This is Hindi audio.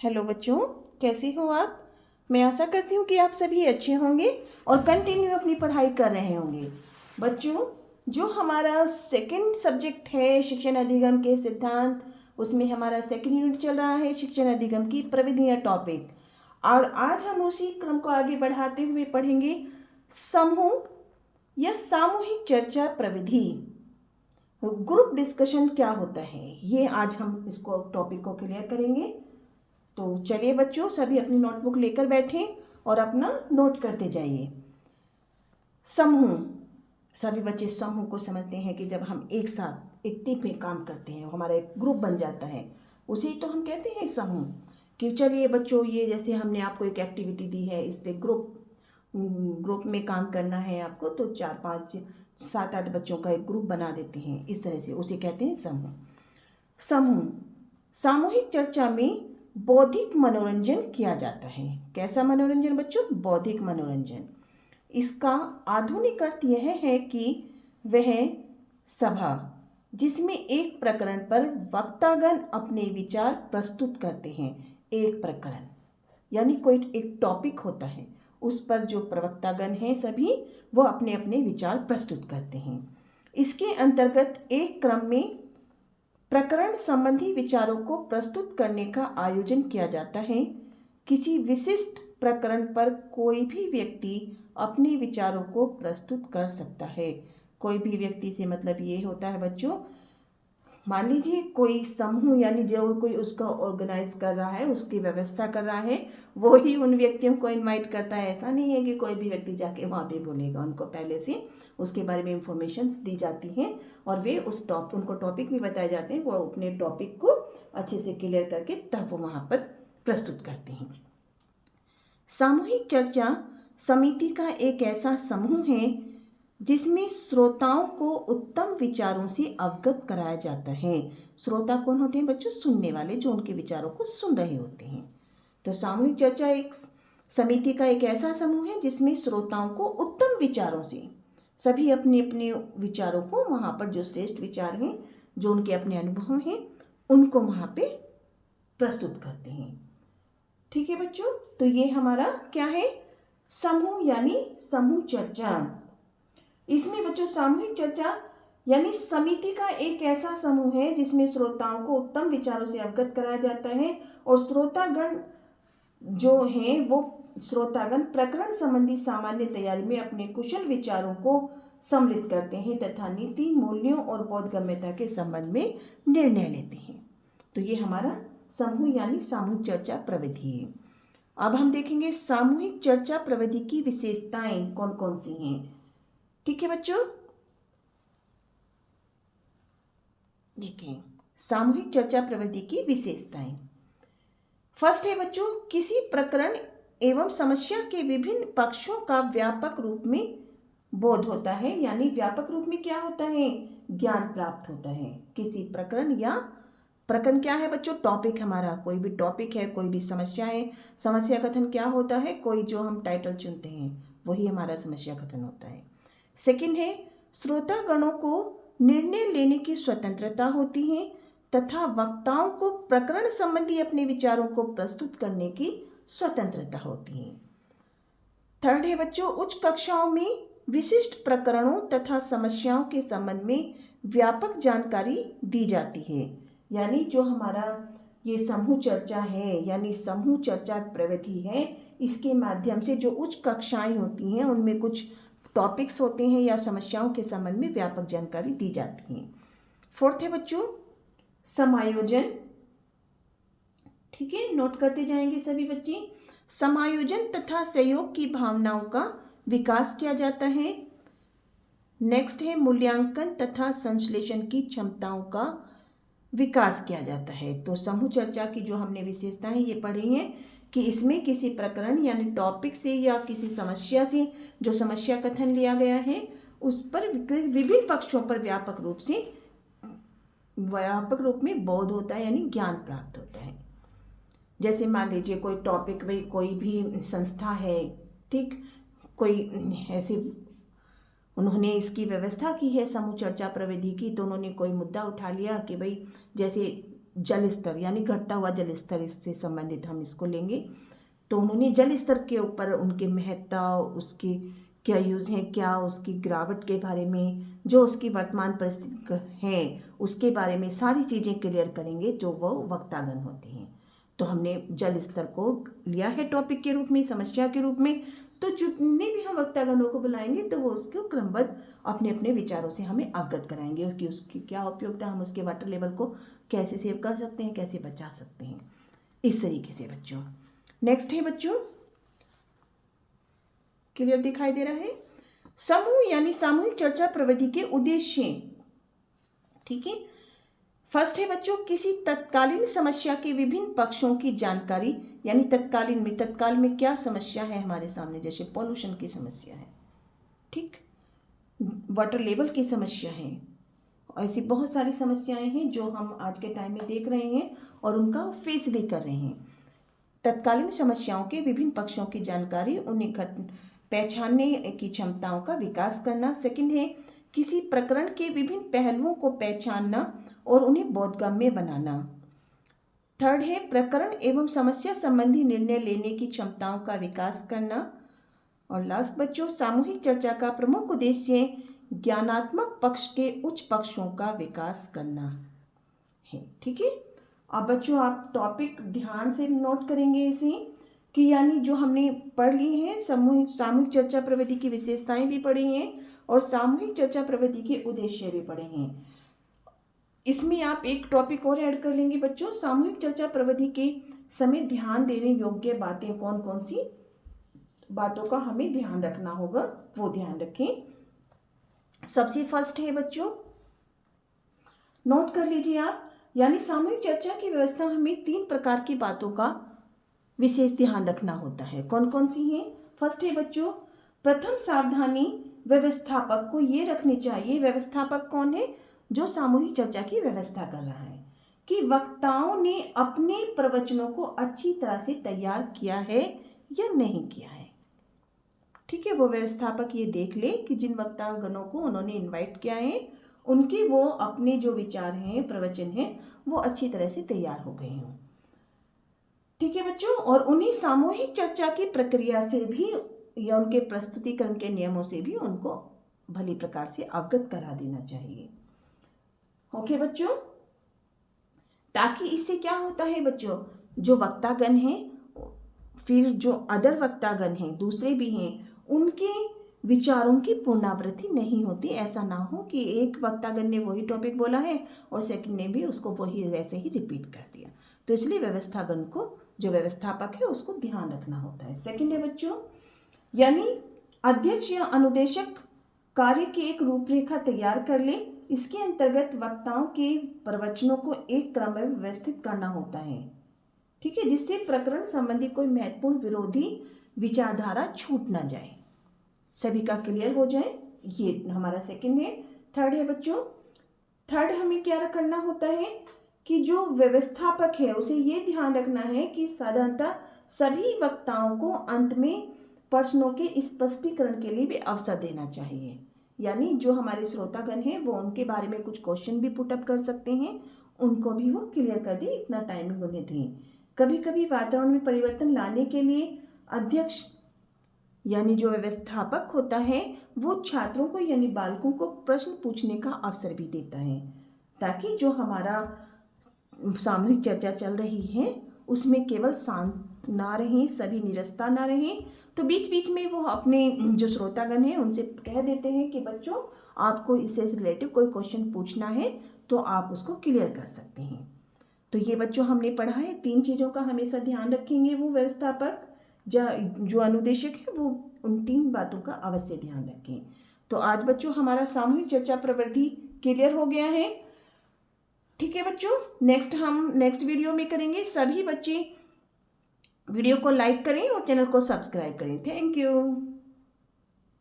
हेलो बच्चों, कैसे हो आप। मैं आशा करती हूँ कि आप सभी अच्छे होंगे और कंटिन्यू अपनी पढ़ाई कर रहे होंगे। बच्चों, जो हमारा सेकंड सब्जेक्ट है शिक्षण अधिगम के सिद्धांत, उसमें हमारा सेकंड यूनिट चल रहा है शिक्षण अधिगम की प्रविधियाँ टॉपिक। और आज हम उसी क्रम को आगे बढ़ाते हुए पढ़ेंगे समूह या सामूहिक चर्चा प्रविधि। ग्रुप डिस्कशन क्या होता है, ये आज हम इसको टॉपिक को क्लियर करेंगे। तो चलिए बच्चों, सभी अपनी नोटबुक लेकर बैठें और अपना नोट करते जाइए। समूह, सभी बच्चे समूह को समझते हैं कि जब हम एक साथ एक टीम में काम करते हैं, हमारा एक ग्रुप बन जाता है, उसे तो हम कहते हैं समूह। कि चलिए बच्चों, ये जैसे हमने आपको एक एक्टिविटी दी है, इस पे ग्रुप में काम करना है आपको, तो 4 5 7 8 बच्चों का एक ग्रुप बना देते हैं। इस तरह से उसे कहते हैं समूह। समूह सामूहिक चर्चा में बौद्धिक मनोरंजन किया जाता है। कैसा मनोरंजन बच्चों? बौद्धिक मनोरंजन। इसका आधुनिक अर्थ यह है कि वह सभा जिसमें एक प्रकरण पर वक्तागण अपने विचार प्रस्तुत करते हैं। एक प्रकरण यानी कोई एक टॉपिक होता है, उस पर जो प्रवक्तागण हैं सभी, वो अपने अपने विचार प्रस्तुत करते हैं। इसके अंतर्गत एक क्रम में प्रकरण संबंधी विचारों को प्रस्तुत करने का आयोजन किया जाता है। किसी विशिष्ट प्रकरण पर कोई भी व्यक्ति अपने विचारों को प्रस्तुत कर सकता है। कोई भी व्यक्ति से मतलब ये होता है बच्चों, मान लीजिए कोई समूह यानी जो कोई उसका ऑर्गेनाइज कर रहा है, उसकी व्यवस्था कर रहा है, वो ही उन व्यक्तियों को इनवाइट करता है। ऐसा नहीं है कि कोई भी व्यक्ति जाके वहाँ पे बोलेगा। उनको पहले से उसके बारे में इंफॉर्मेशन दी जाती हैं और वे उनको टॉपिक भी बताए जाते हैं। वो अपने टॉपिक को अच्छे से क्लियर करके तब वो वहाँ पर प्रस्तुत करते हैं। सामूहिक चर्चा समिति का एक ऐसा समूह है जिसमें श्रोताओं को उत्तम विचारों से अवगत कराया जाता है। श्रोता कौन होते हैं बच्चों? सुनने वाले, जो उनके विचारों को सुन रहे होते हैं। तो सामूहिक चर्चा एक समिति का एक ऐसा समूह है जिसमें श्रोताओं को उत्तम विचारों से, सभी अपने अपने विचारों को वहाँ पर, जो श्रेष्ठ विचार हैं, जो उनके अपने अनुभव हैं, उनको वहाँ पे प्रस्तुत करते हैं। ठीक है बच्चों, तो ये हमारा क्या है? समूह यानी समूह चर्चा। इसमें बच्चों सामूहिक चर्चा यानी समिति का एक ऐसा समूह है जिसमें श्रोताओं को उत्तम विचारों से अवगत कराया जाता है और श्रोतागण जो हैं वो श्रोतागण प्रकरण संबंधी सामान्य तैयारी में अपने कुशल विचारों को सम्मिलित करते हैं तथा नीति, मूल्यों और बोधगम्यता के संबंध में निर्णय लेते हैं। तो ये हमारा समूह यानी सामूहिक चर्चा प्रविधि है। अब हम देखेंगे सामूहिक चर्चा प्रविधि की विशेषताएं कौन कौन सी हैं। ठीक है बच्चों, देखें सामूहिक चर्चा प्रविधि की विशेषताएं। फर्स्ट है बच्चों, किसी प्रकरण एवं समस्या के विभिन्न पक्षों का व्यापक रूप में बोध होता है। यानी व्यापक रूप में क्या होता है? ज्ञान प्राप्त होता है। किसी प्रकरण या प्रकरण क्या है बच्चों? टॉपिक। हमारा कोई भी टॉपिक है, कोई भी समस्या है। समस्या कथन क्या होता है? कोई जो हम टाइटल चुनते हैं वही हमारा समस्या कथन होता है। सेकंड है, श्रोतागणों को निर्णय लेने की स्वतंत्रता होती है तथा वक्ताओं को प्रकरण संबंधी अपने विचारों को प्रस्तुत करने की स्वतंत्रता होती है। थर्ड है बच्चों, उच्च कक्षाओं में विशिष्ट प्रकरणों तथा समस्याओं के संबंध में व्यापक जानकारी दी जाती है। यानी जो हमारा ये समूह चर्चा है यानी समूह चर्चा प्रविधि है, इसके माध्यम से जो उच्च कक्षाएं होती हैं उनमें कुछ टॉपिक्स होते हैं या समस्याओं के संबंध में व्यापक जानकारी दी जाती है। फोर्थ है बच्चों, समायोजन। ठीक है, नोट करते जाएंगे सभी बच्चे। समायोजन तथा सहयोग की भावनाओं का विकास किया जाता है। नेक्स्ट है, मूल्यांकन तथा संश्लेषण की क्षमताओं का विकास किया जाता है। तो समूह चर्चा की जो हमने विशेषताएं ये पढ़ी हैं कि इसमें किसी प्रकरण यानी टॉपिक से या किसी समस्या से, जो समस्या कथन लिया गया है, उस पर विभिन्न पक्षों पर व्यापक रूप में बोध होता है यानी ज्ञान प्राप्त होता है। जैसे मान लीजिए कोई टॉपिक, भाई कोई भी संस्था है, ठीक, कोई ऐसी उन्होंने इसकी व्यवस्था की है समूह चर्चा प्रविधि की, तो उन्होंने कोई मुद्दा उठा लिया कि भाई जैसे जल स्तर यानी घटता हुआ जल स्तर, इससे संबंधित हम इसको लेंगे। तो उन्होंने जल स्तर के ऊपर उनके महत्ता, उसके क्या यूज़ हैं, क्या उसकी गिरावट के बारे में, जो उसकी वर्तमान परिस्थिति है उसके बारे में सारी चीज़ें क्लियर करेंगे जो वो वक्तागण होते हैं। तो हमने जल स्तर को लिया है टॉपिक के रूप में, समस्या के रूप में। तो जितने भी हम वक्तागणों को बुलाएंगे तो वो उसको क्रमबद्ध अपने अपने विचारों से हमें अवगत कराएंगे, उसकी क्या उपयोगिता, हम उसके वाटर लेवल को कैसे सेव कर सकते हैं, कैसे बचा सकते हैं, इस तरीके से बच्चों। नेक्स्ट है बच्चों, क्लियर दिखाई दे रहा है, समूह यानी सामूहिक चर्चा प्रवृत्ति के उद्देश्य। ठीक है, फर्स्ट है बच्चों, किसी तत्कालीन समस्या के विभिन्न पक्षों की जानकारी, यानी तत्काल में क्या समस्या है हमारे सामने, जैसे पॉल्यूशन की समस्या है, ठीक, वाटर लेवल की समस्या है, ऐसी बहुत सारी समस्याएं हैं जो हम आज के टाइम में देख रहे हैं और उनका फेस भी कर रहे हैं। तत्कालीन समस्याओं के विभिन्न पक्षों की जानकारी, उन्हें पहचानने की क्षमताओं का विकास करना। सेकंड है, किसी प्रकरण के विभिन्न पहलुओं को पहचानना और उन्हें बोधगम्य बनाना। थर्ड है, प्रकरण एवं समस्या संबंधी निर्णय लेने की क्षमताओं का विकास करना। और लास्ट बच्चों, सामूहिक चर्चा का प्रमुख उद्देश्य ज्ञानात्मक पक्ष के उच्च पक्षों का विकास करना है। ठीक है, अब बच्चों आप टॉपिक ध्यान से नोट करेंगे इसे, कि यानी जो हमने पढ़ ली है सामूहिक चर्चा प्रवृत्ति की विशेषताएं भी पढ़ी हैं और सामूहिक चर्चा प्रवृत्ति के उद्देश्य भी पढ़े हैं। इसमें आप एक टॉपिक और ऐड कर लेंगे बच्चों, सामूहिक चर्चा प्रवृत्ति के समय ध्यान देने योग्य बातें, कौन कौन सी बातों का हमें ध्यान रखना होगा वो ध्यान रखें। सबसे फर्स्ट है बच्चों, नोट कर लीजिए आप, यानी सामूहिक चर्चा की व्यवस्था हमें 3 प्रकार की बातों का विशेष ध्यान रखना होता है। कौन कौन सी हैं? फर्स्ट है बच्चों, प्रथम सावधानी व्यवस्थापक को ये रखनी चाहिए, व्यवस्थापक कौन है? जो सामूहिक चर्चा की व्यवस्था कर रहा है, कि वक्ताओं ने अपने प्रवचनों को अच्छी तरह से तैयार किया है या नहीं किया है। ठीक है, वो व्यवस्थापक ये देख ले कि जिन वक्तागणों को उन्होंने इनवाइट किया है उनके वो अपने जो विचार हैं, प्रवचन हैं, वो अच्छी तरह से तैयार हो गए हों। ठीक है बच्चों, और उन्हीं सामूहिक चर्चा की प्रक्रिया से भी या उनके प्रस्तुतिकरण के नियमों से भी उनको भली प्रकार से अवगत करा देना चाहिए। ओके बच्चों, ताकि इससे क्या होता है बच्चों, जो वक्तागण हैं, फिर जो अदर वक्तागण हैं, दूसरे भी हैं, उनके विचारों की पुनरावृत्ति नहीं होती। ऐसा ना हो कि एक वक्तागण ने वही टॉपिक बोला है और सेकंड ने भी उसको वही वैसे ही रिपीट कर दिया। तो इसलिए व्यवस्थागण को, जो व्यवस्थापक है, उसको ध्यान रखना होता है। सेकंड है बच्चों, यानी अध्यक्ष या अनुदेशक कार्य की एक रूपरेखा तैयार कर ले। इसके अंतर्गत वक्ताओं के प्रवचनों को एक क्रम में व्यवस्थित करना होता है। ठीक है, जिससे प्रकरण संबंधी कोई महत्वपूर्ण विरोधी विचारधारा छूट ना जाए, सभी का क्लियर हो जाए। ये हमारा सेकंड है। थर्ड है बच्चों, थर्ड हमें क्या करना होता है कि जो व्यवस्थापक है उसे ये ध्यान रखना है कि साधारणतः सभी वक्ताओं को अंत में प्रश्नों के स्पष्टीकरण के लिए भी अवसर देना चाहिए। यानी जो हमारे श्रोतागण हैं वो उनके बारे में कुछ क्वेश्चन भी पुटअप कर सकते हैं, उनको भी वो क्लियर कर दे, इतना टाइमिंग उन्हें दें। कभी कभी वातावरण में परिवर्तन लाने के लिए अध्यक्ष यानी जो व्यवस्थापक होता है वो छात्रों को यानी बालकों को प्रश्न पूछने का अवसर भी देता है, ताकि जो हमारा सामूहिक चर्चा चल रही है उसमें केवल शांत ना रहें, सभी निरस्ता ना रहें। तो बीच बीच में वो अपने जो श्रोतागण हैं उनसे कह देते हैं कि बच्चों आपको इससे रिलेटिव कोई क्वेश्चन पूछना है तो आप उसको क्लियर कर सकते हैं। तो ये बच्चों हमने पढ़ा है, 3 चीज़ों का हमेशा ध्यान रखेंगे वो व्यवस्थापक, जो अनुदेशक है वो उन 3 बातों का अवश्य ध्यान रखें। तो आज बच्चों हमारा सामूहिक चर्चा प्रवृत्ति क्लियर हो गया है। ठीक है बच्चों, हम नेक्स्ट वीडियो में करेंगे। सभी बच्चे वीडियो को लाइक करें और चैनल को सब्सक्राइब करें। Thank you.